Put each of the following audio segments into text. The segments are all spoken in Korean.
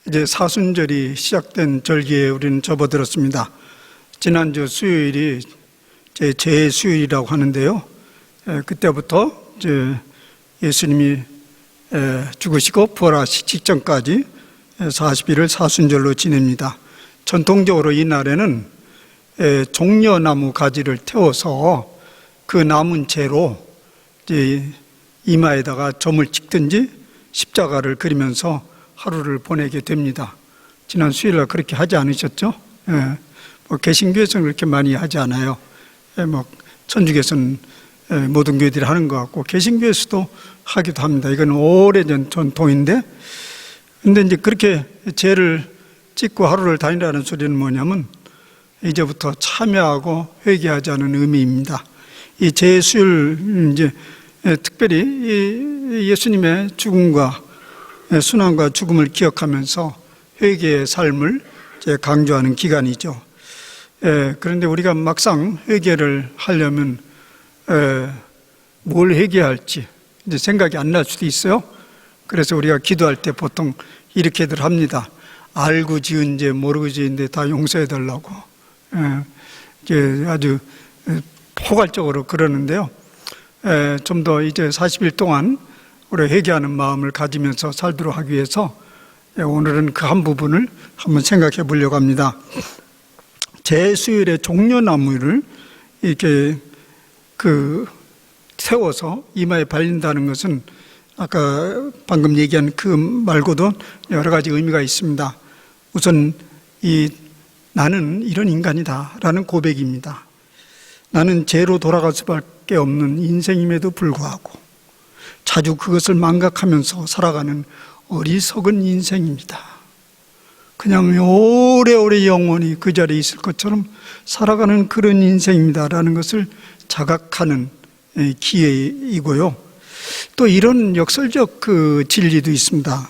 이제 사순절이 시작된 절기에 우리는 접어들었습니다. 지난주 수요일이 제 수요일이라고 하는데요. 그때부터 이제 예수님이 죽으시고 부활하시기 직전까지 40일을 사순절로 지냅니다. 전통적으로 이 날에는 종려나무 가지를 태워서 그 남은 채로 이제 이마에다가 점을 찍든지 십자가를 그리면서 하루를 보내게 됩니다. 지난 수요일날 그렇게 하지 않으셨죠? 개신교에서는 그렇게 많이 하지 않아요. 천주교에서는 모든 교회들이 하는 것 같고 개신교에서도 하기도 합니다. 이건 오래전 전통인데, 근데 이제 그렇게 죄를 찍고 하루를 다니라는 소리는 뭐냐면 이제부터 참여하고 회개하자는 의미입니다. 이 제수일 이제 특별히 이 예수님의 죽음과 순환과 죽음을 기억하면서 회개의 삶을 강조하는 기간이죠. 그런데 우리가 막상 회개를 하려면 뭘 회개할지 이제 생각이 안 날 수도 있어요. 그래서 우리가 기도할 때 보통 이렇게들 합니다. 알고 지은 죄 모르고 지은 죄 다 용서해 달라고. 이게 아주 포괄적으로 그러는데요. 좀 더 이제 40일 동안 우리 회개하는 마음을 가지면서 살도록 하기 위해서 오늘은 그 한 부분을 한번 생각해 보려고 합니다. 제수일의 종려나무를 이렇게 세워서 이마에 발린다는 것은 아까 방금 얘기한 그 말고도 여러 가지 의미가 있습니다. 우선 나는 이런 인간이다라는 고백입니다. 나는 죄로 돌아갈 수밖에 없는 인생임에도 불구하고 자주 그것을 망각하면서 살아가는 어리석은 인생입니다. 그냥 오래오래 영원히 그 자리에 있을 것처럼 살아가는 그런 인생입니다라는 것을 자각하는 기회이고요. 또 이런 역설적 진리도 있습니다.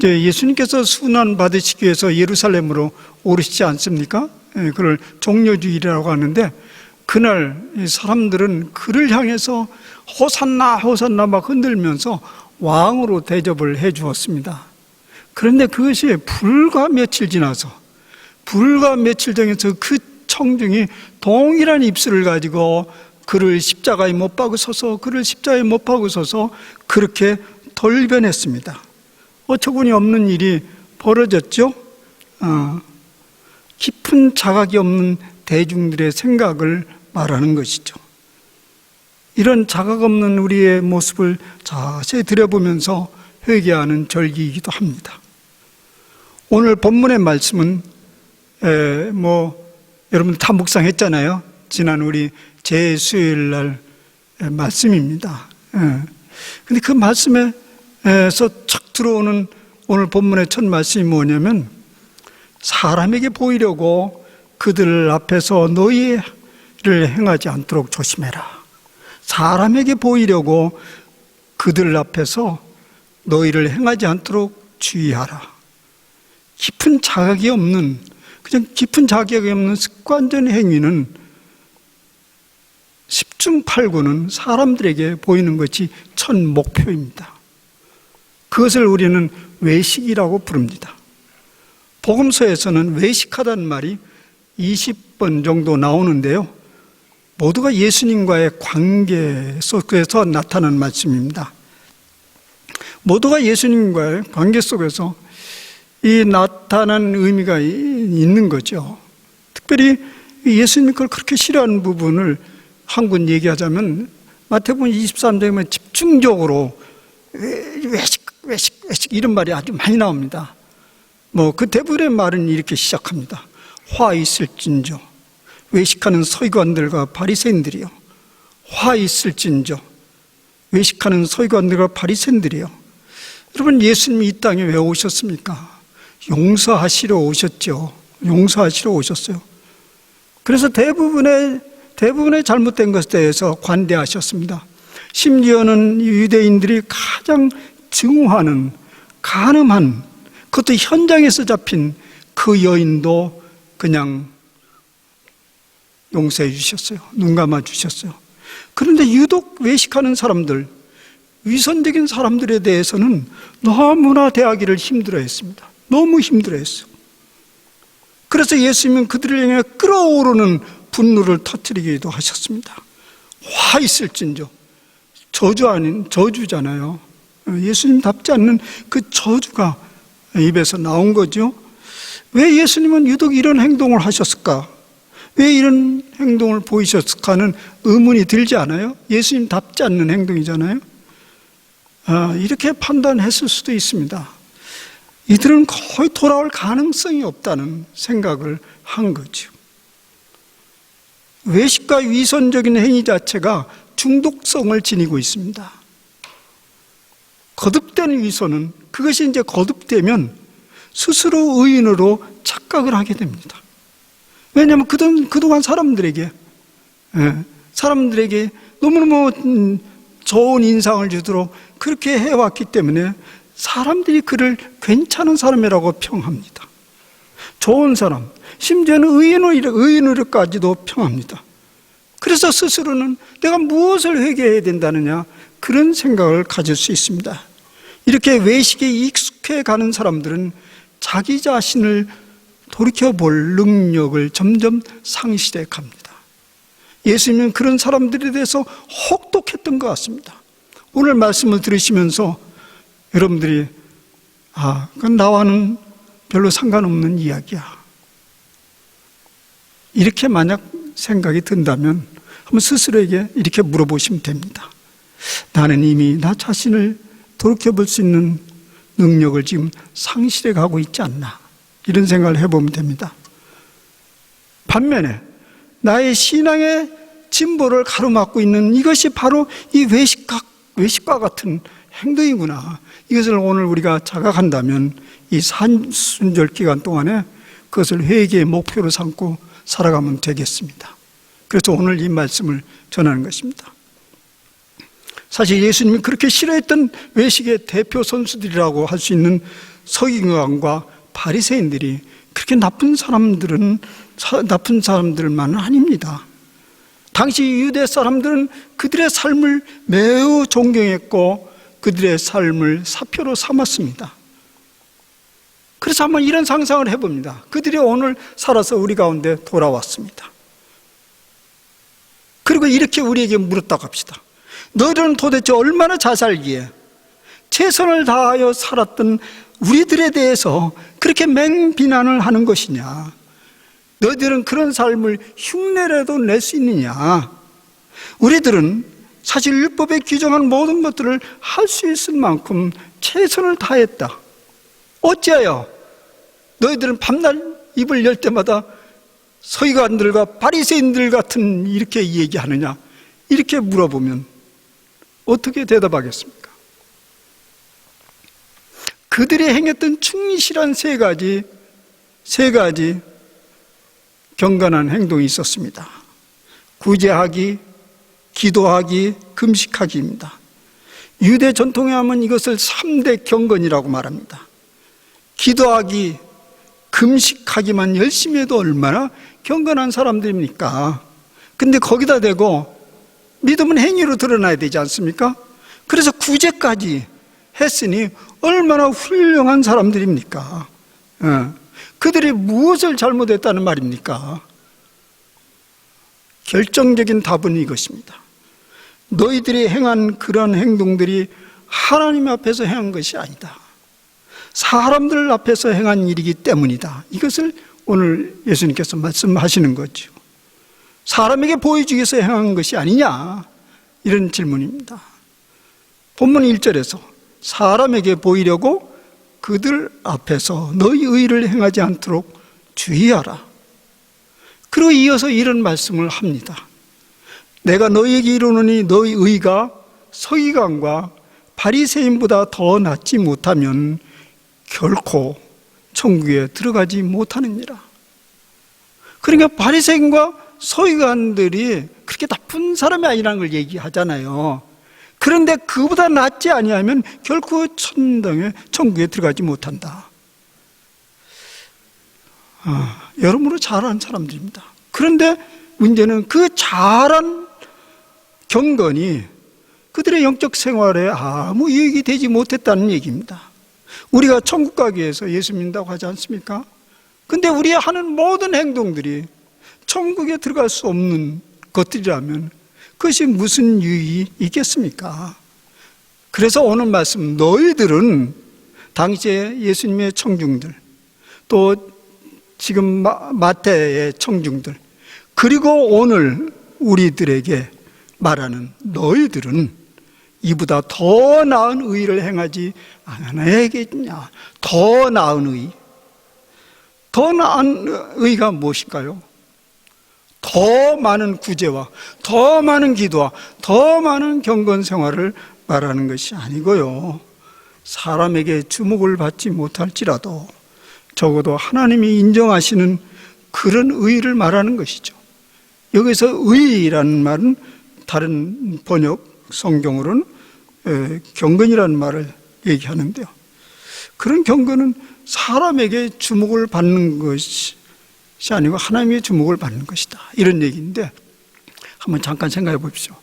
예수님께서 순환 받으시기 위해서 예루살렘으로 오르시지 않습니까? 그걸 종려주일이라고 하는데 그날 사람들은 그를 향해서 호산나 호산나 막 흔들면서 왕으로 대접을 해 주었습니다. 그런데 그것이 불과 며칠 지나서 불과 며칠 전에서 그 청중이 동일한 입술을 가지고 그를 십자가에 못 박으소서 그를 십자가에 못 박으소서 그렇게 돌변했습니다. 어처구니 없는 일이 벌어졌죠. 깊은 자각이 없는 대중들의 생각을 말하는 것이죠. 이런 자각 없는 우리의 모습을 자세히 들여보면서 회개하는 절기이기도 합니다. 오늘 본문의 말씀은 여러분 다 묵상했잖아요. 지난 우리 제수요일 날 말씀입니다. 근데 그 말씀에서 착 들어오는 오늘 본문의 첫 말씀이 뭐냐면 사람에게 보이려고 그들 앞에서 너희를 행하지 않도록 조심해라. 사람에게 보이려고 그들 앞에서 너희를 행하지 않도록 주의하라. 깊은 자각이 없는 습관적인 행위는 10중 8구는 사람들에게 보이는 것이 첫 목표입니다. 그것을 우리는 외식이라고 부릅니다. 복음서에서는 외식하다는 말이 20번 정도 나오는데요. 모두가 예수님과의 관계 속에서 나타난 말씀입니다. 모두가 예수님과의 관계 속에서 이 나타난 의미가 있는 거죠. 특별히 예수님이 그걸 그렇게 싫어하는 부분을 한 군 얘기하자면 마태복음 23장에 보면 집중적으로 외식 이런 말이 아주 많이 나옵니다. 그 대부분의 말은 이렇게 시작합니다. 화 있을진저 외식하는 서기관들과 바리새인들이요. 화 있을진저 외식하는 서기관들과 바리새인들이요. 여러분 예수님이 이 땅에 왜 오셨습니까? 용서하시러 오셨죠. 용서하시러 오셨어요. 그래서 대부분의 잘못된 것에 대해서 관대하셨습니다. 심지어는 유대인들이 가장 증오하는 간음한 그것도 현장에서 잡힌 그 여인도 그냥 용서해 주셨어요. 눈 감아 주셨어요. 그런데 유독 외식하는 사람들, 위선적인 사람들에 대해서는 너무나 대하기를 힘들어했습니다. 너무 힘들어했어. 그래서 예수님은 그들을 향해 끓어오르는 분노를 터뜨리기도 하셨습니다. 화 있을진저. 저주 아닌 저주잖아요. 예수님답지 않는 그 저주가 입에서 나온 거죠. 왜 예수님은 유독 이런 행동을 하셨을까? 왜 이런 행동을 보이셨을까 하는 의문이 들지 않아요? 예수님답지 않는 행동이잖아요. 이렇게 판단했을 수도 있습니다. 이들은 거의 돌아올 가능성이 없다는 생각을 한 거죠. 외식과 위선적인 행위 자체가 중독성을 지니고 있습니다. 거듭된 위선은, 그것이 이제 거듭되면 스스로 의인으로 착각을 하게 됩니다. 왜냐하면 그동안 사람들에게 너무너무 좋은 인상을 주도록 그렇게 해왔기 때문에 사람들이 그를 괜찮은 사람이라고 평합니다. 좋은 사람, 심지어는 의인으로까지도 평합니다. 그래서 스스로는 내가 무엇을 회개해야 된다느냐, 그런 생각을 가질 수 있습니다. 이렇게 외식에 익숙해 가는 사람들은 자기 자신을 돌이켜볼 능력을 점점 상실해 갑니다. 예수님은 그런 사람들에 대해서 혹독했던 것 같습니다. 오늘 말씀을 들으시면서 여러분들이 그건 나와는 별로 상관없는 이야기야, 이렇게 만약 생각이 든다면 한번 스스로에게 이렇게 물어보시면 됩니다. 나는 이미 나 자신을 돌이켜볼 수 있는 능력을 지금 상실해 가고 있지 않나, 이런 생각을 해보면 됩니다. 반면에 나의 신앙의 진보를 가로막고 있는 이것이 바로 이 외식과 같은 행동이구나, 이것을 오늘 우리가 자각한다면 이 산순절 기간 동안에 그것을 회개의 목표로 삼고 살아가면 되겠습니다. 그래서 오늘 이 말씀을 전하는 것입니다. 사실 예수님이 그렇게 싫어했던 외식의 대표 선수들이라고 할 수 있는 서기관과 바리새인들이 그렇게 나쁜 사람들만은 아닙니다. 당시 유대 사람들은 그들의 삶을 매우 존경했고 그들의 삶을 사표로 삼았습니다. 그래서 한번 이런 상상을 해봅니다. 그들이 오늘 살아서 우리 가운데 돌아왔습니다. 그리고 이렇게 우리에게 물었다고 합시다. 너희들은 도대체 얼마나 잘 살기에 최선을 다하여 살았던 우리들에 대해서 그렇게 맹비난을 하는 것이냐? 너희들은 그런 삶을 흉내라도 낼 수 있느냐? 우리들은 사실 율법에 규정한 모든 것들을 할 수 있을 만큼 최선을 다했다. 어찌하여 너희들은 밤낮 입을 열 때마다 서기관들과 바리새인들 같은 이렇게 얘기하느냐? 이렇게 물어보면 어떻게 대답하겠습니까? 그들이 행했던 충실한 세 가지 경건한 행동이 있었습니다. 구제하기, 기도하기, 금식하기입니다. 유대 전통에 하면 이것을 3대 경건이라고 말합니다. 기도하기, 금식하기만 열심히 해도 얼마나 경건한 사람들입니까? 근데 거기다 대고 믿음은 행위로 드러나야 되지 않습니까? 그래서 구제까지 했으니 얼마나 훌륭한 사람들입니까? 그들이 무엇을 잘못했다는 말입니까? 결정적인 답은 이것입니다. 너희들이 행한 그런 행동들이 하나님 앞에서 행한 것이 아니다. 사람들 앞에서 행한 일이기 때문이다. 이것을 오늘 예수님께서 말씀하시는 거죠. 사람에게 보여주기 위해서 행한 것이 아니냐, 이런 질문입니다. 본문 1절에서 사람에게 보이려고 그들 앞에서 너희 의를 행하지 않도록 주의하라. 그리고 이어서 이런 말씀을 합니다. 내가 너희에게 이르노니 너희 의가 서기관과 바리새인보다 더 낫지 못하면 결코 천국에 들어가지 못하느니라. 그러니까 바리새인과 서기관들이 그렇게 나쁜 사람이 아니라는 걸 얘기하잖아요. 그런데 그보다 낫지 아니하면 결코 천국에 들어가지 못한다. 여러모로 잘한 사람들입니다. 그런데 문제는 그 잘한 경건이 그들의 영적 생활에 아무 유익이 되지 못했다는 얘기입니다. 우리가 천국 가기 위해서 예수 믿는다고 하지 않습니까? 근데 우리의 하는 모든 행동들이 천국에 들어갈 수 없는 것들이라면 그것이 무슨 유익이 있겠습니까? 그래서 오늘 말씀, 너희들은 당시에 예수님의 청중들, 또 지금 마태의 청중들, 그리고 오늘 우리들에게 말하는 너희들은 이보다 더 나은 의를 행하지 않아야겠냐. 더 나은 의. 더 나은 의가 무엇일까요? 더 많은 구제와 더 많은 기도와 더 많은 경건 생활을 말하는 것이 아니고요, 사람에게 주목을 받지 못할지라도 적어도 하나님이 인정하시는 그런 의를 말하는 것이죠. 여기서 의라는 말은 다른 번역 성경으로는 경건이라는 말을 얘기하는데요, 그런 경건은 사람에게 주목을 받는 것이 아니고 하나님의 주목을 받는 것이다, 이런 얘기인데, 한번 잠깐 생각해 보십시오.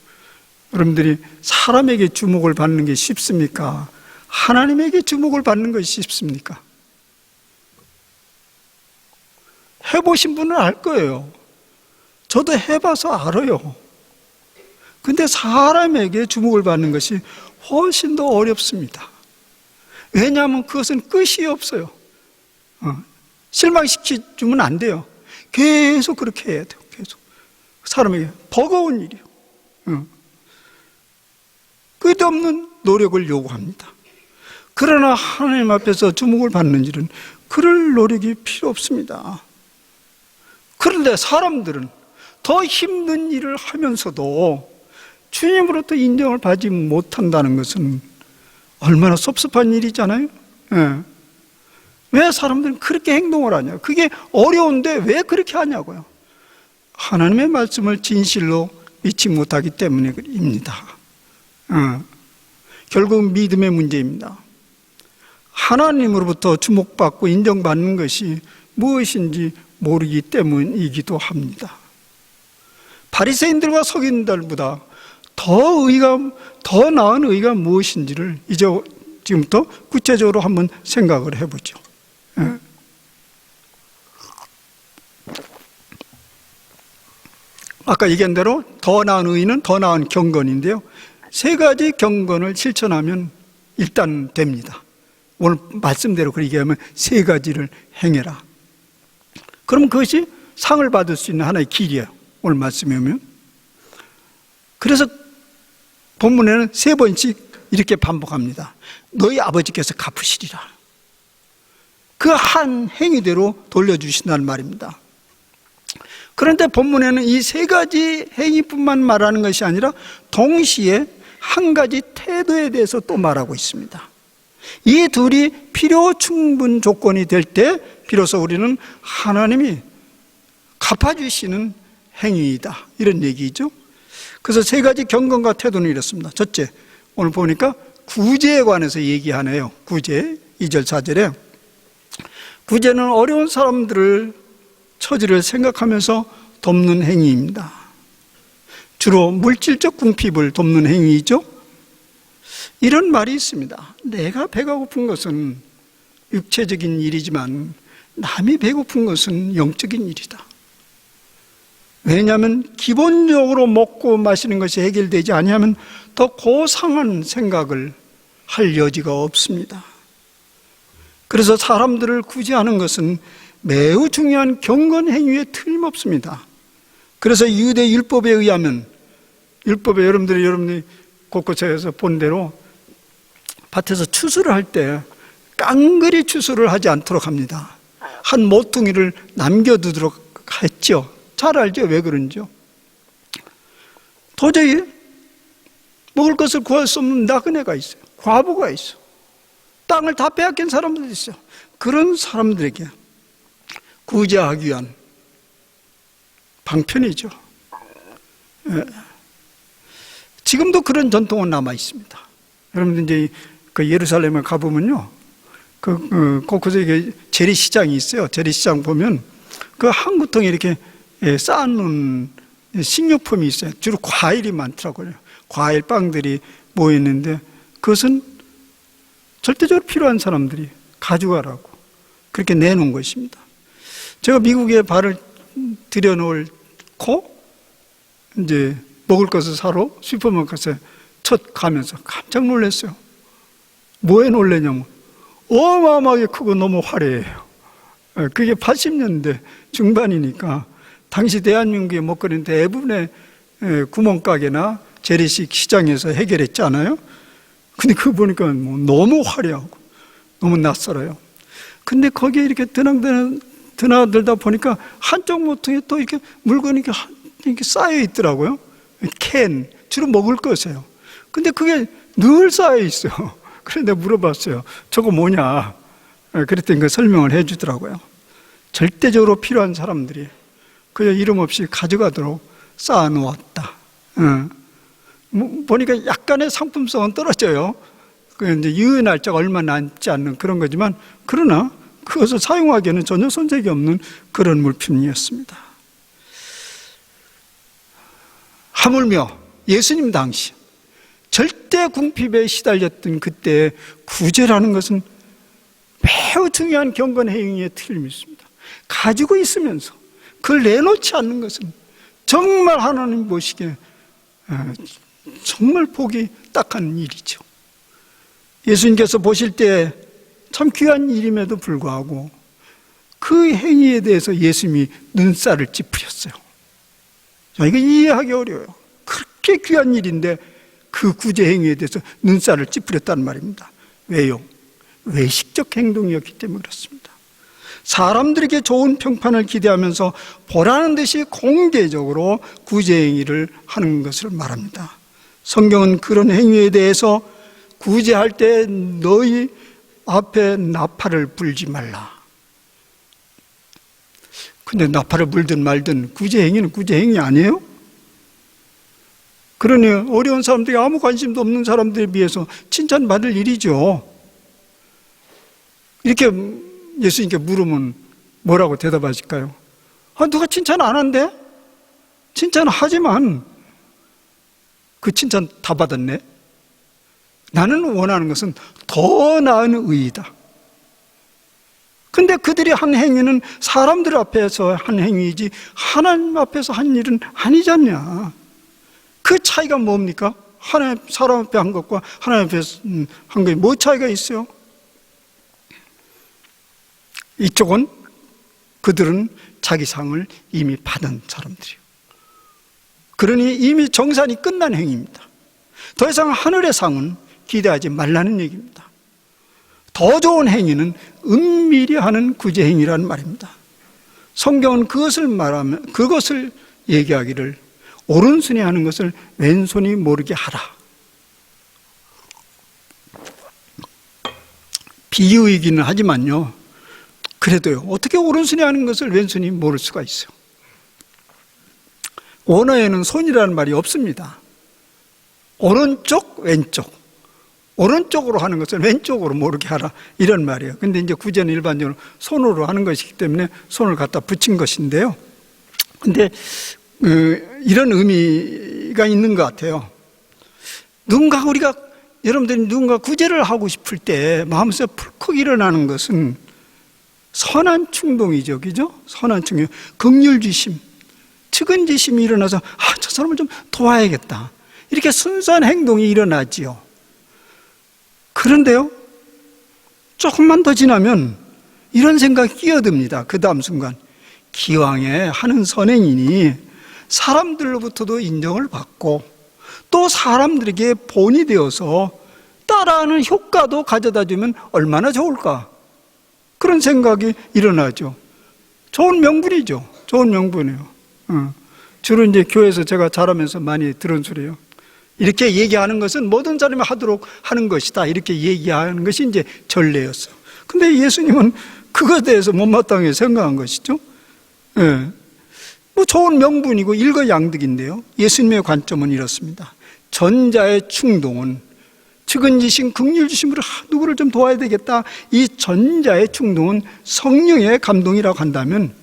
여러분들이 사람에게 주목을 받는 게 쉽습니까? 하나님에게 주목을 받는 것이 쉽습니까? 해보신 분은 알 거예요. 저도 해봐서 알아요. 근데 사람에게 주목을 받는 것이 훨씬 더 어렵습니다. 왜냐하면 그것은 끝이 없어요. 실망시켜주면 안 돼요. 계속 그렇게 해야 돼요. 계속. 사람에게 버거운 일이요. 끝없는 노력을 요구합니다. 그러나 하나님 앞에서 주목을 받는 일은 그럴 노력이 필요 없습니다. 그런데 사람들은 더 힘든 일을 하면서도 주님으로부터 인정을 받지 못한다는 것은 얼마나 섭섭한 일이잖아요. 왜 사람들은 그렇게 행동을 하냐? 그게 어려운데 왜 그렇게 하냐고요. 하나님의 말씀을 진실로 믿지 못하기 때문입니다. 결국 믿음의 문제입니다. 하나님으로부터 주목받고 인정받는 것이 무엇인지 모르기 때문이기도 합니다. 바리새인들과 서기관들보다 더 나은 의가 무엇인지를 이제 지금부터 구체적으로 한번 생각을 해보죠. 아까 얘기한 대로 더 나은 의는 더 나은 경건인데요, 세 가지 경건을 실천하면 일단 됩니다. 오늘 말씀대로 그렇게 얘기하면 세 가지를 행해라. 그럼 그것이 상을 받을 수 있는 하나의 길이에요, 오늘 말씀에 보면. 그래서 본문에는 세 번씩 이렇게 반복합니다. 너희 아버지께서 갚으시리라. 그 한 행위대로 돌려주신다는 말입니다. 그런데 본문에는 이 세 가지 행위뿐만 말하는 것이 아니라 동시에 한 가지 태도에 대해서 또 말하고 있습니다. 이 둘이 필요 충분 조건이 될 때 비로소 우리는 하나님이 갚아주시는 행위이다, 이런 얘기죠. 그래서 세 가지 경건과 태도는 이렇습니다. 첫째, 오늘 보니까 구제에 관해서 얘기하네요. 구제, 2절 4절에 구제는 어려운 사람들을, 처지를 생각하면서 돕는 행위입니다. 주로 물질적 궁핍을 돕는 행위이죠. 이런 말이 있습니다. 내가 배가 고픈 것은 육체적인 일이지만 남이 배고픈 것은 영적인 일이다. 왜냐하면 기본적으로 먹고 마시는 것이 해결되지 아니하면 더 고상한 생각을 할 여지가 없습니다. 그래서 사람들을 구제하는 것은 매우 중요한 경건 행위에 틀림없습니다. 그래서 유대 율법에 의하면, 율법에 여러분들이 곳곳에서 본 대로 밭에서 추수를 할 때 깡그리 추수를 하지 않도록 합니다. 한 모퉁이를 남겨두도록 했죠. 잘 알죠? 왜 그런지요? 도저히 먹을 것을 구할 수 없는 나그네가 있어요. 과부가 있어. 땅을 다 빼앗긴 사람들이 있어요. 그런 사람들에게 구제하기 위한 방편이죠. 지금도 그런 전통은 남아 있습니다. 여러분들 이제 그 예루살렘에 가보면요, 곳곳에 재래시장이 있어요. 재래시장 보면 그 한 구덩이 이렇게 쌓아놓은 식료품이 있어요. 주로 과일이 많더라고요. 과일 빵들이 모여 있는데 그것은 절대적으로 필요한 사람들이 가져가라고 그렇게 내놓은 것입니다. 제가 미국에 발을 들여놓고 이제 먹을 것을 사러 슈퍼마켓에 첫 가면서 깜짝 놀랐어요. 뭐에 놀라냐면 어마어마하게 크고 너무 화려해요. 그게 80년대 중반이니까 당시 대한민국의 먹거리는 대부분의 구멍가게나 재래식 시장에서 해결했잖아요. 근데 그거 보니까 뭐 너무 화려하고 너무 낯설어요. 근데 거기에 이렇게 드나들다 보니까 한쪽 모퉁이에 또 이렇게 물건이 이렇게 쌓여 있더라고요. 캔, 주로 먹을 것이에요. 근데 그게 늘 쌓여 있어요. 그래서 내가 물어봤어요. 저거 뭐냐? 그랬더니 그 설명을 해 주더라고요. 절대적으로 필요한 사람들이 그저 이름 없이 가져가도록 쌓아 놓았다. 보니까 약간의 상품성은 떨어져요. 이제 유효 날짜가 얼마 남지 않는 그런 거지만, 그러나 그것을 사용하기에는 전혀 손색이 없는 그런 물품이었습니다. 하물며 예수님 당시 절대 궁핍에 시달렸던 그때 구제라는 것은 매우 중요한 경건 행위에 틀림이 있습니다. 가지고 있으면서 그걸 내놓지 않는 것은 정말 하나님 보시기에 정말 보기 딱한 일이죠. 예수님께서 보실 때 참 귀한 일임에도 불구하고 그 행위에 대해서 예수님이 눈살을 찌푸렸어요. 이거 이해하기 어려워요. 그렇게 귀한 일인데 그 구제 행위에 대해서 눈살을 찌푸렸다는 말입니다. 왜요? 외식적 행동이었기 때문에 그렇습니다. 사람들에게 좋은 평판을 기대하면서 보라는 듯이 공개적으로 구제 행위를 하는 것을 말합니다. 성경은 그런 행위에 대해서 구제할 때 너희 앞에 나팔을 불지 말라. 근데 나팔을 불든 말든 구제 행위는 구제 행위 아니에요? 그러니 어려운 사람들이 아무 관심도 없는 사람들에 비해서 칭찬받을 일이죠. 이렇게 예수님께 물으면 뭐라고 대답하실까요? 누가 칭찬 안 한대? 칭찬하지만 그 칭찬 다 받았네? 나는 원하는 것은 더 나은 의이다. 근데 그들이 한 행위는 사람들 앞에서 한 행위이지 하나님 앞에서 한 일은 아니잖냐. 그 차이가 뭡니까? 하나님, 사람 앞에 한 것과 하나님 앞에 한 것이 뭐 차이가 있어요? 이쪽은 그들은 자기 상을 이미 받은 사람들이에요. 그러니 이미 정산이 끝난 행위입니다. 더 이상 하늘의 상은 기대하지 말라는 얘기입니다. 더 좋은 행위는 은밀히 하는 구제 행위라는 말입니다. 성경은 그것을 말하면, 그것을 얘기하기를 오른손이 하는 것을 왼손이 모르게 하라. 비유이기는 하지만요, 그래도요, 어떻게 오른손이 하는 것을 왼손이 모를 수가 있어요? 원어에는 손이라는 말이 없습니다. 오른쪽, 왼쪽. 오른쪽으로 하는 것을 왼쪽으로 모르게 하라, 이런 말이에요. 근데 이제 구제는 일반적으로 손으로 하는 것이기 때문에 손을 갖다 붙인 것인데요. 근데 이런 의미가 있는 것 같아요. 여러분들이 누군가 구제를 하고 싶을 때 마음속에 풀컥 일어나는 것은 선한 충동이죠. 그죠? 선한 충동. 긍휼지심, 측은지심이 일어나서 저 사람을 좀 도와야겠다, 이렇게 순수한 행동이 일어나지요. 그런데요, 조금만 더 지나면 이런 생각이 끼어듭니다. 그 다음 순간, 기왕에 하는 선행이니 사람들로부터도 인정을 받고 또 사람들에게 본이 되어서 따라하는 효과도 가져다 주면 얼마나 좋을까, 그런 생각이 일어나죠. 좋은 명분이죠. 좋은 명분이에요. 주로 이제 교회에서 제가 자라면서 많이 들은 소리예요. 이렇게 얘기하는 것은 모든 사람이 하도록 하는 것이다, 이렇게 얘기하는 것이 이제 전례였어요. 근데 예수님은 그것에 대해서 못마땅하게 생각한 것이죠. 뭐 좋은 명분이고 일거양득인데요, 예수님의 관점은 이렇습니다. 전자의 충동은 측은지심, 긍휼지심으로 누구를 좀 도와야 되겠다, 이 전자의 충동은 성령의 감동이라고 한다면,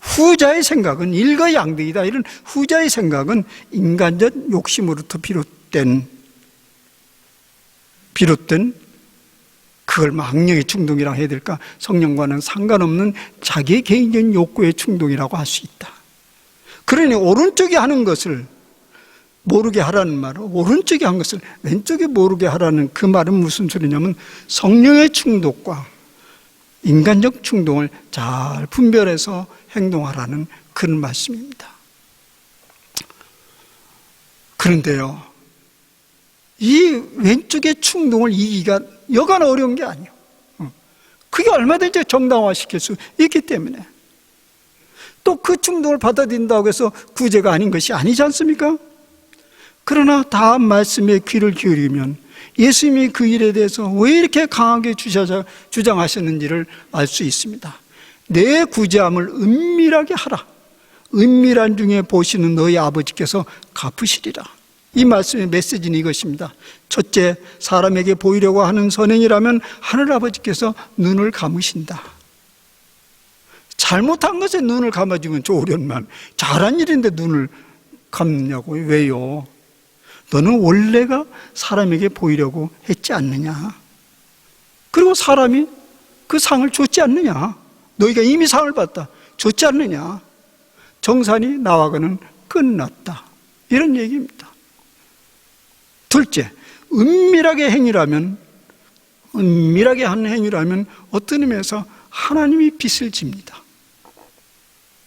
후자의 생각은 일거양득이다, 이런 후자의 생각은 인간적 욕심으로부터 비롯된 그걸 악령의 충동이라고 해야 될까? 성령과는 상관없는 자기의 개인적인 욕구의 충동이라고 할 수 있다. 그러니 오른쪽에 하는 것을 모르게 하라는 말은, 오른쪽에 한 것을 왼쪽에 모르게 하라는 그 말은 무슨 소리냐면 성령의 충동과 인간적 충동을 잘 분별해서 행동하라는 그런 말씀입니다. 그런데요, 이 왼쪽의 충동을 이기기가 여간 어려운 게 아니에요. 그게 얼마든지 정당화시킬 수 있기 때문에. 또 그 충동을 받아들인다고 해서 구제가 아닌 것이 아니지 않습니까? 그러나 다음 말씀에 귀를 기울이면 예수님이 그 일에 대해서 왜 이렇게 강하게 주장하셨는지를 알 수 있습니다. 내 구제함을 은밀하게 하라. 은밀한 중에 보시는 너희 아버지께서 갚으시리라. 이 말씀의 메시지는 이것입니다. 첫째, 사람에게 보이려고 하는 선행이라면 하늘아버지께서 눈을 감으신다. 잘못한 것에 눈을 감아주면 좋으련만 잘한 일인데 눈을 감느냐고. 왜요? 너는 원래가 사람에게 보이려고 했지 않느냐? 그리고 사람이 그 상을 줬지 않느냐? 너희가 이미 상을 받다 줬지 않느냐? 정산이 나와가는 끝났다. 이런 얘기입니다. 둘째, 은밀하게 한 행위라면 어떤 의미에서 하나님이 빚을 집니다.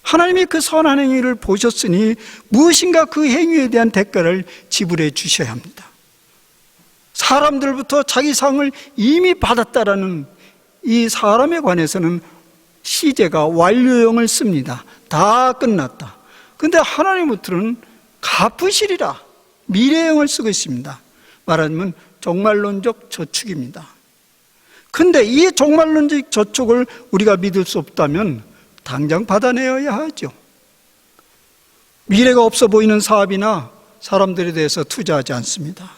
하나님이 그 선한 행위를 보셨으니 무엇인가 그 행위에 대한 대가를 지불해 주셔야 합니다. 사람들부터 자기 상을 이미 받았다라는 이 사람에 관해서는 시제가 완료형을 씁니다. 다 끝났다. 그런데 하나님부터는 갚으시리라, 미래형을 쓰고 있습니다. 말하자면 종말론적 저축입니다. 그런데 이 종말론적 저축을 우리가 믿을 수 없다면 당장 받아내어야 하죠. 미래가 없어 보이는 사업이나 사람들에 대해서 투자하지 않습니다.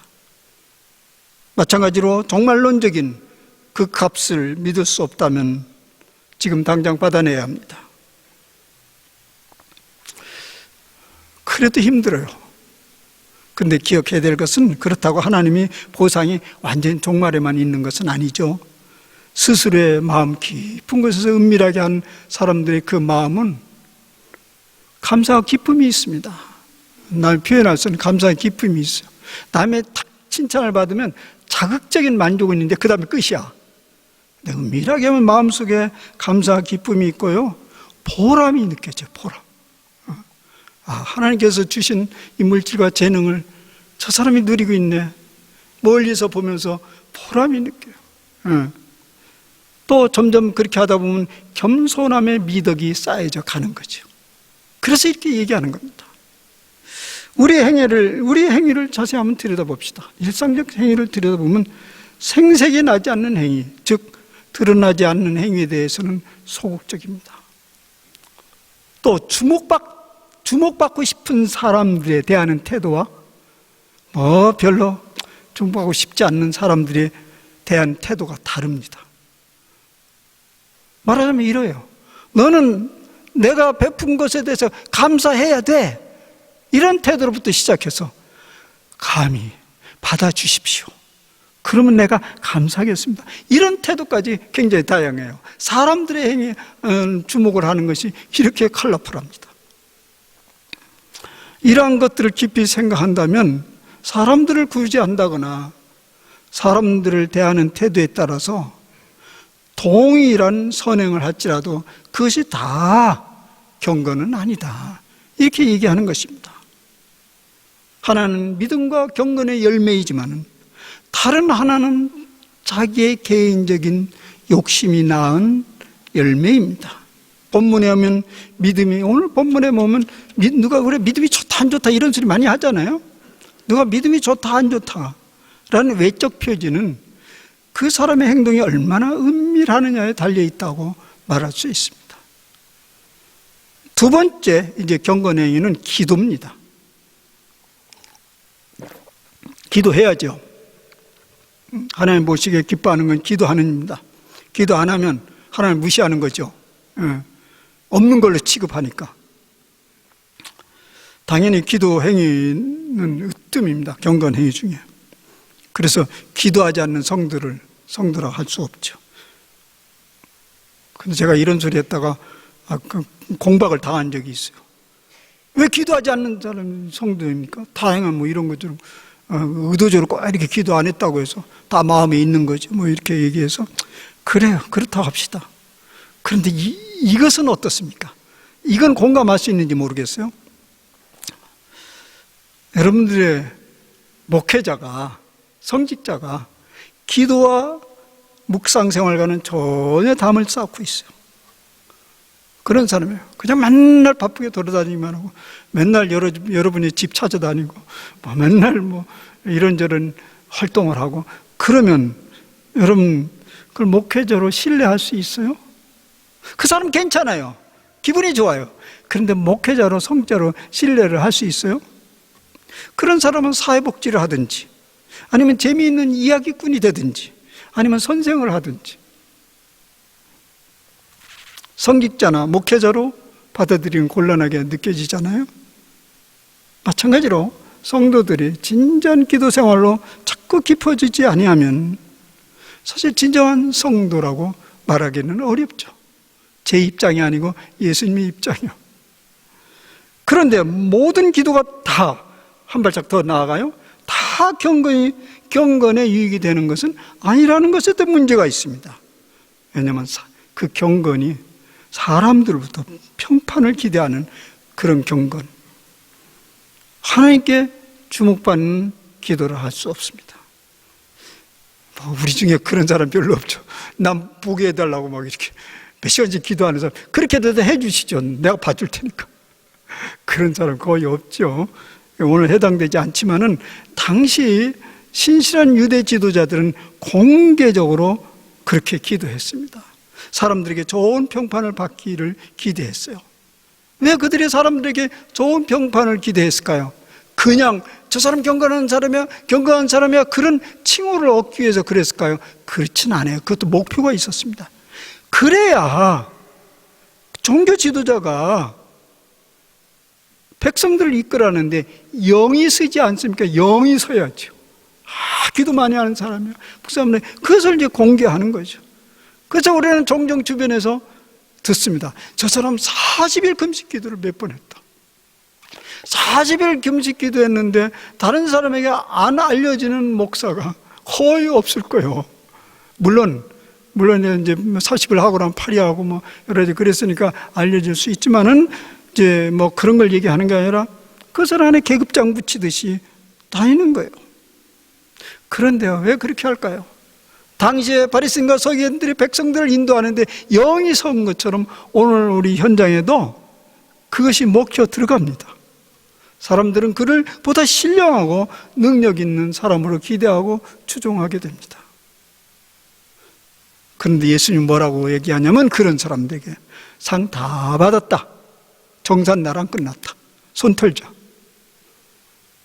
마찬가지로 종말론적인 그 값을 믿을 수 없다면 지금 당장 받아내야 합니다. 그래도 힘들어요. 그런데 기억해야 될 것은 그렇다고 하나님이 보상이 완전 종말에만 있는 것은 아니죠. 스스로의 마음 깊은 곳에서 은밀하게 한 사람들의 그 마음은 감사와 기쁨이 있습니다. 날 표현할 수 있는 감사와 기쁨이 있어요. 남의 칭찬을 받으면 자극적인 만족은 있는데 그 다음에 끝이야. 근데 은밀하게 하면 마음속에 감사와 기쁨이 있고요, 보람이 느껴져요. 보람. 하나님께서 주신 이 물질과 재능을 저 사람이 누리고 있네. 멀리서 보면서 보람이 느껴요. 또 점점 그렇게 하다 보면 겸손함의 미덕이 쌓여져 가는 거죠. 그래서 이렇게 얘기하는 겁니다. 우리의 행위를 자세히 한번 들여다봅시다. 일상적 행위를 들여다보면 생색이 나지 않는 행위, 즉 드러나지 않는 행위에 대해서는 소극적입니다. 또 주목받고 싶은 사람들에 대한 태도와 별로 주목하고 싶지 않는 사람들에 대한 태도가 다릅니다. 말하자면 이래요. 너는 내가 베푼 것에 대해서 감사해야 돼. 이런 태도로부터 시작해서 감히 받아주십시오. 그러면 내가 감사하겠습니다. 이런 태도까지 굉장히 다양해요. 사람들의 행위에 주목을 하는 것이 이렇게 컬러풀합니다. 이러한 것들을 깊이 생각한다면 사람들을 구제한다거나 사람들을 대하는 태도에 따라서 동일한 선행을 할지라도 그것이 다 경건은 아니다. 이렇게 얘기하는 것입니다. 하나는 믿음과 경건의 열매이지만 다른 하나는 자기의 개인적인 욕심이 낳은 열매입니다. 본문에 오면 믿음이, 오늘 본문에 보면 누가 그래 믿음이 좋다 안 좋다 이런 소리 많이 하잖아요. 누가 믿음이 좋다 안 좋다 라는 외적 표지는 그 사람의 행동이 얼마나 은밀하느냐에 달려있다고 말할 수 있습니다. 두 번째 이제 경건의 행위는 기도입니다. 기도해야죠. 하나님 보시기에 기뻐하는 건 기도하는 일입니다. 기도 안 하면 하나님 무시하는 거죠. 없는 걸로 취급하니까. 당연히 기도 행위는 으뜸입니다. 경건 행위 중에. 그래서 기도하지 않는 성들을 성도라 할 수 없죠. 근데 제가 이런 소리 했다가 공박을 당한 적이 있어요. 왜 기도하지 않는 사람이 성도입니까? 다행한 뭐 이런 것처럼 의도적으로 꼭 이렇게 기도 안 했다고 해서 다 마음에 있는 거죠. 뭐 이렇게 얘기해서 그래요. 그렇다고 합시다. 그런데 이것은 어떻습니까? 이건 공감할 수 있는지 모르겠어요. 여러분들의 목회자가, 성직자가 기도와 묵상 생활과는 전혀 담을 쌓고 있어요. 그런 사람이에요. 그냥 맨날 바쁘게 돌아다니기만 하고, 맨날 여러분이 집 찾아다니고, 맨날 뭐 이런저런 활동을 하고, 그러면 여러분 그걸 목회자로 신뢰할 수 있어요? 그 사람 괜찮아요. 기분이 좋아요. 그런데 목회자로, 성자로 신뢰를 할 수 있어요? 그런 사람은 사회복지를 하든지, 아니면 재미있는 이야기꾼이 되든지, 아니면 선생을 하든지, 성직자나 목회자로 받아들이는 곤란하게 느껴지잖아요. 마찬가지로 성도들이 진지한 기도 생활로 자꾸 깊어지지 아니하면 사실 진정한 성도라고 말하기는 어렵죠. 제 입장이 아니고 예수님의 입장이요. 그런데 모든 기도가 다 한 발짝 더 나아가요. 다 경건에 유익이 되는 것은 아니라는 것에도 문제가 있습니다. 왜냐하면 그 경건이 사람들로부터 평판을 기대하는 그런 경건, 하나님께 주목받는 기도를 할 수 없습니다. 우리 중에 그런 사람 별로 없죠. 남 보게 해달라고 막 이렇게 몇 시간씩 기도하는 사람, 그렇게도 해주시죠. 내가 봐줄 테니까. 그런 사람 거의 없죠. 오늘 해당되지 않지만은 당시 신실한 유대 지도자들은 공개적으로 그렇게 기도했습니다. 사람들에게 좋은 평판을 받기를 기대했어요. 왜 그들이 사람들에게 좋은 평판을 기대했을까요? 그냥 저 사람 경건한 사람이야 그런 칭호를 얻기 위해서 그랬을까요? 그렇진 않아요. 그것도 목표가 있었습니다. 그래야 종교 지도자가 백성들을 이끌어가는데 영이 서지 않습니까? 영이 서야죠. 기도 많이 하는 사람이야. 목사님, 그것을 이제 공개하는 거죠. 그래서 우리는 종종 주변에서 듣습니다. 저 사람 40일 금식 기도를 몇 번 했다. 40일 금식 기도했는데 다른 사람에게 안 알려지는 목사가 거의 없을 거예요. 물론 이제 40일 하고 나면 8일 하고 뭐 여러 가지 그랬으니까 알려질 수 있지만은 이제 뭐 그런 걸 얘기하는 게 아니라 그것을 안에 계급장 붙이듯이 다니는 거예요. 그런데요, 왜 그렇게 할까요? 당시에 바리새인과 서기관들이 백성들을 인도하는데 영이 선 것처럼 오늘 우리 현장에도 그것이 먹혀 들어갑니다. 사람들은 그를 보다 신령하고 능력 있는 사람으로 기대하고 추종하게 됩니다. 그런데 예수님이 뭐라고 얘기하냐면 그런 사람들에게 상 다 받았다. 정산 나랑 끝났다. 손 털자.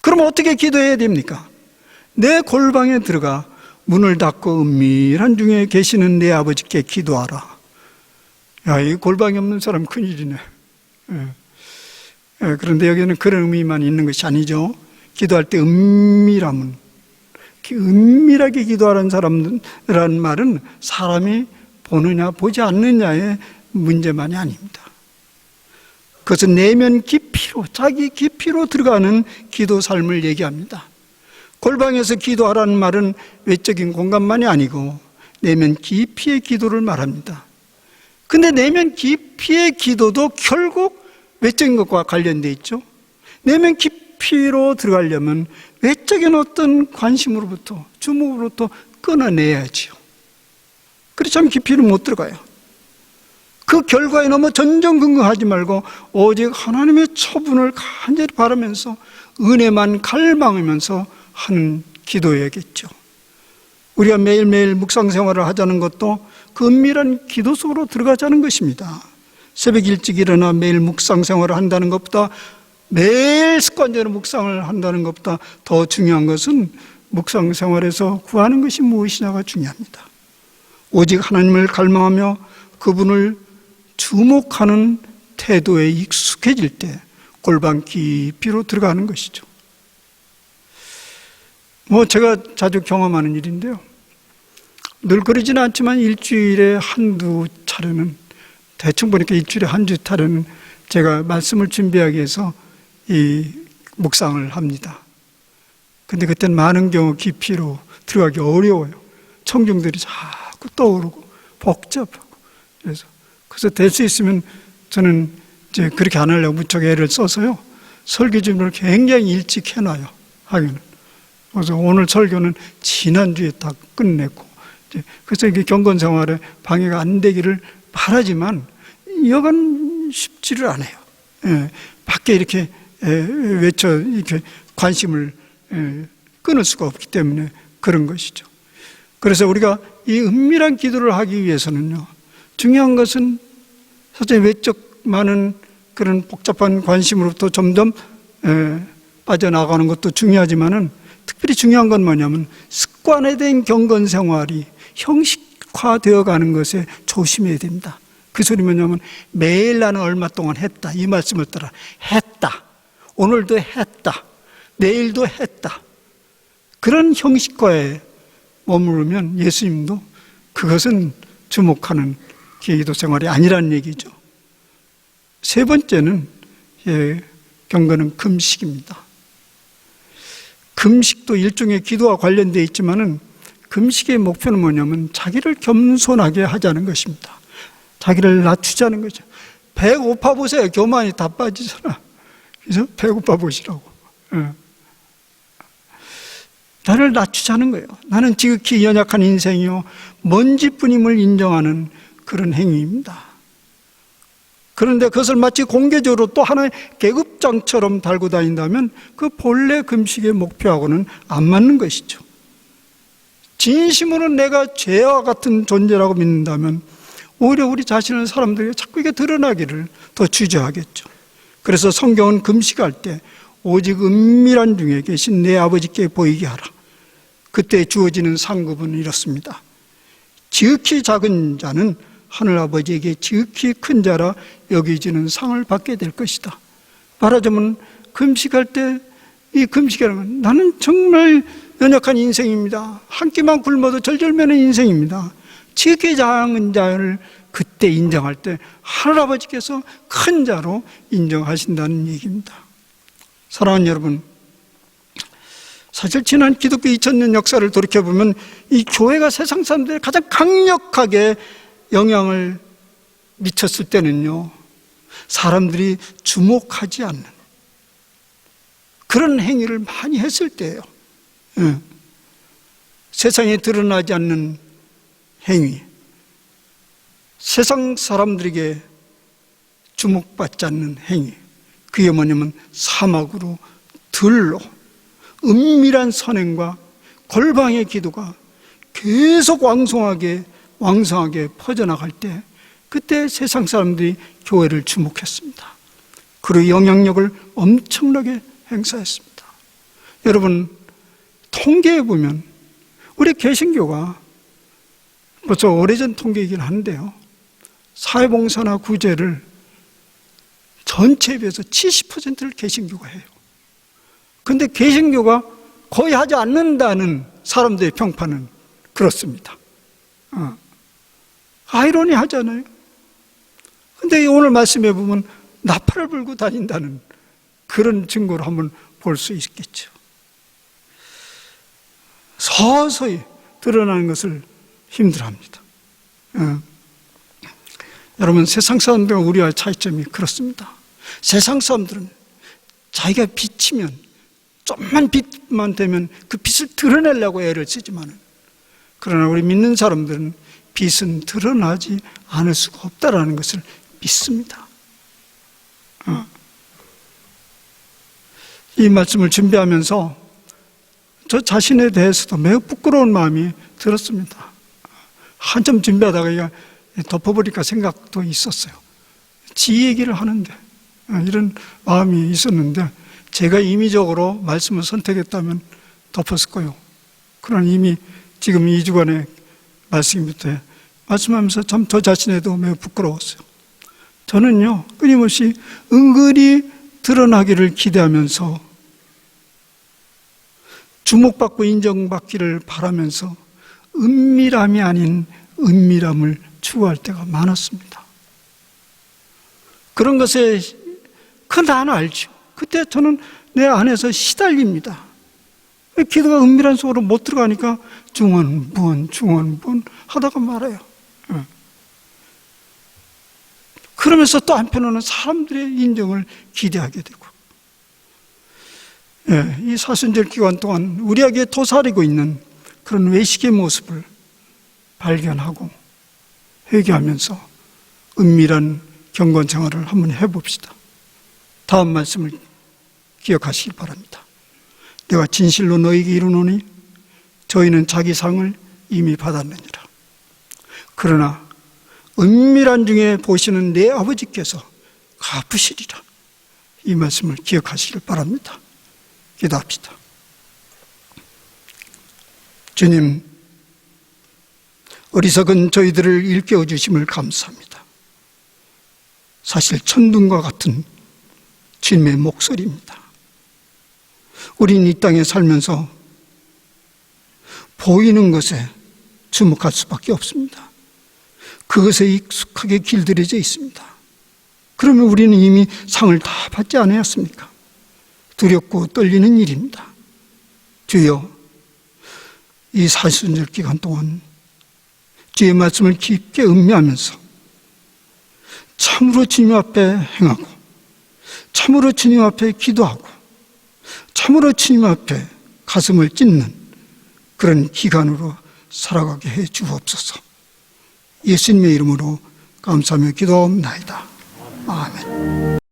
그럼 어떻게 기도해야 됩니까? 내 골방에 들어가 문을 닫고 은밀한 중에 계시는 내 아버지께 기도하라. 야, 이 골방이 없는 사람 큰일이네. 그런데 여기는 그런 의미만 있는 것이 아니죠. 기도할 때 은밀함은, 은밀하게 기도하는 사람이라는 말은 사람이 보느냐 보지 않느냐의 문제만이 아닙니다. 그것은 내면 깊이로, 자기 깊이로 들어가는 기도 삶을 얘기합니다. 골방에서 기도하라는 말은 외적인 공간만이 아니고 내면 깊이의 기도를 말합니다. 근데 내면 깊이의 기도도 결국 외적인 것과 관련되어 있죠. 내면 깊이로 들어가려면 외적인 어떤 관심으로부터, 주목으로부터 끊어내야지요. 그렇지 않으면 깊이는 못 들어가요. 그 결과에 너무 전전긍긍하지 말고 오직 하나님의 처분을 간절히 바라면서 은혜만 갈망하면서 하는 기도여야겠죠. 우리가 매일매일 묵상 생활을 하자는 것도 그 은밀한 기도 속으로 들어가자는 것입니다. 새벽 일찍 일어나 매일 묵상 생활을 한다는 것보다, 매일 습관적으로 묵상을 한다는 것보다 더 중요한 것은 묵상 생활에서 구하는 것이 무엇이냐가 중요합니다. 오직 하나님을 갈망하며 그분을 주목하는 태도에 익숙해질 때 골방 깊이로 들어가는 것이죠. 제가 자주 경험하는 일인데요. 늘 그러지는 않지만 일주일에 한두 차례는, 대충 보니까 일주일에 한두 차례는 제가 말씀을 준비하기 위해서 이 묵상을 합니다. 근데 그때는 많은 경우 깊이로 들어가기 어려워요. 청중들이 자꾸 떠오르고 복잡하고. 그래서 될 수 있으면 저는 이제 그렇게 안 하려고 무척 애를 써서요, 설교 준비를 굉장히 일찍 해놔요, 하기는. 그래서 오늘 설교는 지난주에 다 끝냈고, 그래서 이게 경건 생활에 방해가 안 되기를 바라지만 여간 쉽지를 않아요. 예, 밖에 이렇게 외쳐 이렇게 관심을 끊을 수가 없기 때문에 그런 것이죠. 그래서 우리가 이 은밀한 기도를 하기 위해서는요, 중요한 것은 사실 외적 많은 그런 복잡한 관심으로부터 점점 빠져나가는 것도 중요하지만은, 특별히 중요한 건 뭐냐면 습관화된 경건 생활이 형식화되어 가는 것에 조심해야 됩니다. 그 소리 뭐냐면, 매일 나는 얼마 동안 했다, 이 말씀을 따라 했다, 오늘도 했다, 내일도 했다, 그런 형식화에 머무르면 예수님도 그것은 주목하는 기도 생활이 아니라는 얘기죠. 세 번째는 경건은 금식입니다. 금식도 일종의 기도와 관련되어 있지만은, 금식의 목표는 뭐냐면 자기를 겸손하게 하자는 것입니다. 자기를 낮추자는 거죠. 배고파 보세요. 교만이 다 빠지잖아. 그래서 배고파 보시라고. 나를 낮추자는 거예요. 나는 지극히 연약한 인생이요, 먼지뿐임을 인정하는 그런 행위입니다. 그런데 그것을 마치 공개적으로 또 하나의 계급장처럼 달고 다닌다면 그 본래 금식의 목표하고는 안 맞는 것이죠. 진심으로 내가 죄와 같은 존재라고 믿는다면 오히려 우리 자신을 사람들에게 자꾸 이게 드러나기를 더 주저하겠죠. 그래서 성경은 금식할 때 오직 은밀한 중에 계신 내 아버지께 보이게 하라. 그때 주어지는 상급은 이렇습니다. 지극히 작은 자는 하늘아버지에게 지극히 큰 자라 여기지는 상을 받게 될 것이다. 말하자면 금식할 때, 이 금식이라는 건 나는 정말 연약한 인생입니다, 한 끼만 굶어도 절절매는 인생입니다, 지극히 작은 자를 그때 인정할 때 하늘아버지께서 큰 자로 인정하신다는 얘기입니다. 사랑하는 여러분, 사실 지난 기독교 2000년 역사를 돌이켜보면 이 교회가 세상 사람들에 가장 강력하게 영향을 미쳤을 때는요, 사람들이 주목하지 않는 그런 행위를 많이 했을 때예요. 세상에 드러나지 않는 행위, 세상 사람들에게 주목받지 않는 행위, 그게 뭐냐면 사막으로 들로 은밀한 선행과 골방의 기도가 계속 왕성하게 퍼져나갈 때, 그때 세상 사람들이 교회를 주목했습니다. 그리고 영향력을 엄청나게 행사했습니다. 여러분, 통계에 보면 우리 개신교가 벌써 오래전 통계이긴 한데요, 사회봉사나 구제를 전체에 비해서 70%를 개신교가 해요. 근데 개신교가 거의 하지 않는다는 사람들의 평판은 그렇습니다. 아이러니하잖아요. 근데 오늘 말씀해 보면 나팔을 불고 다닌다는 그런 증거를 한번 볼 수 있겠죠. 서서히 드러나는 것을 힘들어합니다. 여러분, 세상 사람들과 우리와의 차이점이 그렇습니다. 세상 사람들은 자기가 비치면, 좀만 빛만 되면 그 빛을 드러내려고 애를 쓰지만, 그러나 우리 믿는 사람들은 빛은 드러나지 않을 수가 없다라는 것을 믿습니다. 이 말씀을 준비하면서 저 자신에 대해서도 매우 부끄러운 마음이 들었습니다. 한참 준비하다가 덮어버릴까 생각도 있었어요. 지 얘기를 하는데 이런 마음이 있었는데, 제가 임의적으로 말씀을 선택했다면 덮었을 거예요. 그러나 이미 지금 2주간의 말씀부터 말씀하면서 참 저 자신에도 매우 부끄러웠어요. 저는요, 끊임없이 은근히 드러나기를 기대하면서, 주목받고 인정받기를 바라면서 은밀함이 아닌 은밀함을 추구할 때가 많았습니다. 그런 것에 나는 알죠. 그때 저는 내 안에서 시달립니다. 기도가 은밀한 속으로 못 들어가니까 중언부언 하다가 말아요. 그러면서 또 한편으로는 사람들의 인정을 기대하게 되고, 이 사순절 기간 동안 우리에게 도사리고 있는 그런 외식의 모습을 발견하고 회개하면서 은밀한 경건 생활을 한번 해봅시다. 다음 말씀을 기억하시기 바랍니다. 내가 진실로 너희에게 이르노니 저희는 자기 상을 이미 받았느니라. 그러나 은밀한 중에 보시는 내 아버지께서 갚으시리라. 이 말씀을 기억하시길 바랍니다. 기도합시다. 주님, 어리석은 저희들을 일깨워 주심을 감사합니다. 사실 천둥과 같은 주님의 목소리입니다. 우린 이 땅에 살면서 보이는 것에 주목할 수밖에 없습니다. 그것에 익숙하게 길들여져 있습니다. 그러면 우리는 이미 상을 다 받지 않았습니까? 두렵고 떨리는 일입니다. 주여, 이 사순절 기간 동안 주의 말씀을 깊게 음미하면서 참으로 주님 앞에 행하고, 참으로 주님 앞에 기도하고, 참으로 주님 앞에 가슴을 찢는 그런 기간으로 살아가게 해 주옵소서. 예수님의 이름으로 감사하며 기도하옵나이다. 아멘.